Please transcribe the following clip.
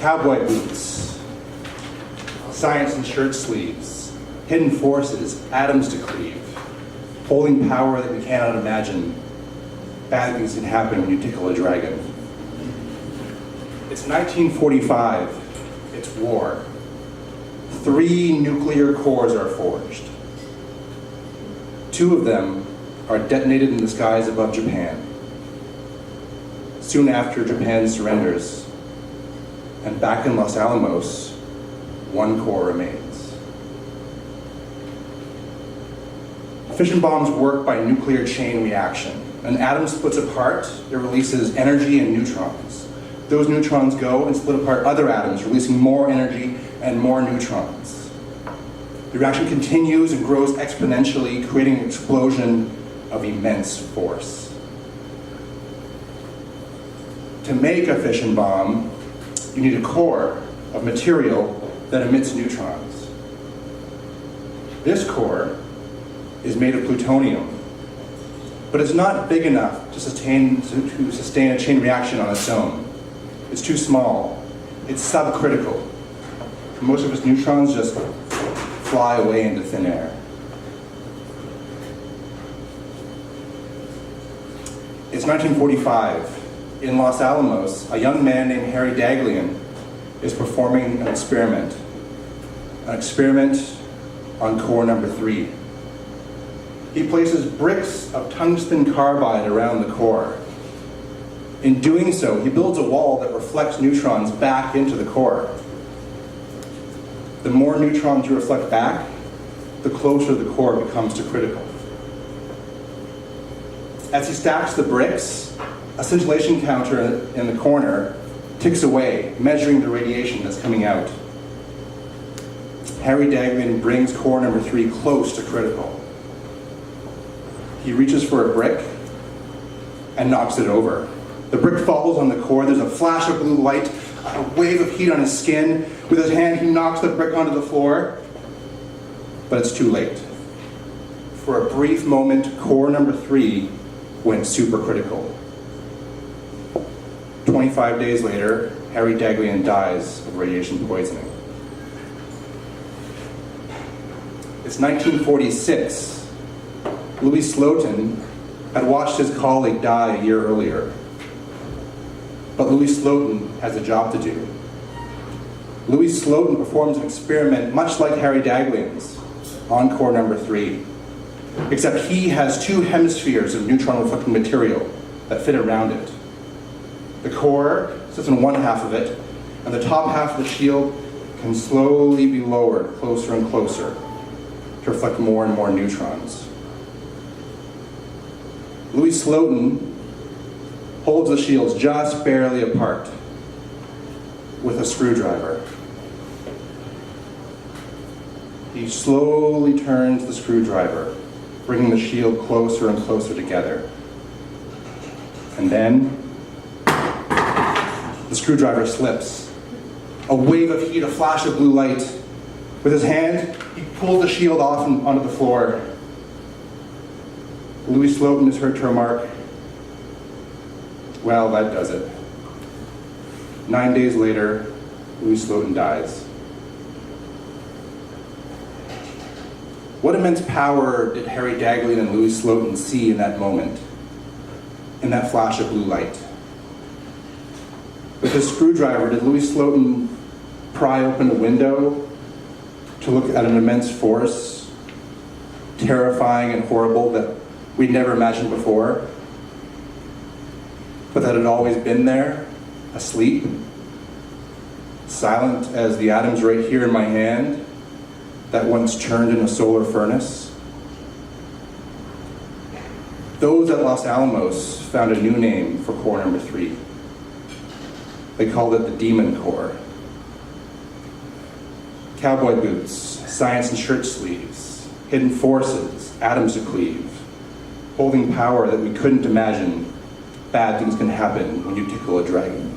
Cowboy boots, science in shirt sleeves, hidden forces, atoms to cleave, holding power that we cannot imagine. Bad things can happen when you tickle a dragon. It's 1945, it's war. 3 nuclear cores are forged. 2 of them are detonated in the skies above Japan. Soon after, Japan surrenders, and back in Los Alamos, 1 core remains. Fission bombs work by nuclear chain reaction. An atom splits apart, it releases energy and neutrons. Those neutrons go and split apart other atoms, releasing more energy and more neutrons. The reaction continues and grows exponentially, creating an explosion of immense force. To make a fission bomb, you need a core of material that emits neutrons. This core is made of plutonium, but it's not big enough to sustain a chain reaction on its own. It's too small. It's subcritical. Most of its neutrons just fly away into thin air. It's 1945. In Los Alamos, a young man named Harry Daghlian is performing an experiment on core number 3. He places bricks of tungsten carbide around the core. In doing so, he builds a wall that reflects neutrons back into the core. The more neutrons you reflect back, the closer the core becomes to critical. As he stacks the bricks, a scintillation counter in the corner ticks away, measuring the radiation that's coming out. Harry Daghlian brings core number 3 close to critical. He reaches for a brick and knocks it over. The brick falls on the core, there's a flash of blue light, a wave of heat on his skin. With his hand, he knocks the brick onto the floor, but it's too late. For a brief moment, core number 3 went supercritical. 25 days later, Harry Daghlian dies of radiation poisoning. It's 1946. Louis Slotin had watched his colleague die a year earlier. But Louis Slotin has a job to do. Louis Slotin performs an experiment much like Harry Daghlian's on core number 3, except he has 2 hemispheres of neutron-reflecting material that fit around it. The core sits on one half of it, and the top half of the shield can slowly be lowered closer and closer to reflect more and more neutrons. Louis Slotin holds the shields just barely apart with a screwdriver. He slowly turns the screwdriver, bringing the shield closer and closer together. And then the screwdriver slips. A wave of heat, a flash of blue light. With his hand, he pulls the shield off and onto the floor. Louis Slotin is heard to remark, "Well, that does it." 9 days later, Louis Slotin dies. What immense power did Harry Daghlian and Louis Slotin see in that moment, in that flash of blue light? With his screwdriver, did Louis Slotin pry open a window to look at an immense force, terrifying and horrible, that we'd never imagined before, but that had always been there, asleep, silent as the atoms right here in my hand that once churned in a solar furnace? Those at Los Alamos found a new name for core number 3. They called it the Demon Core. Cowboy boots, science in shirt sleeves, hidden forces, atoms to cleave, holding power that we couldn't imagine. Bad things can happen when you tickle a dragon.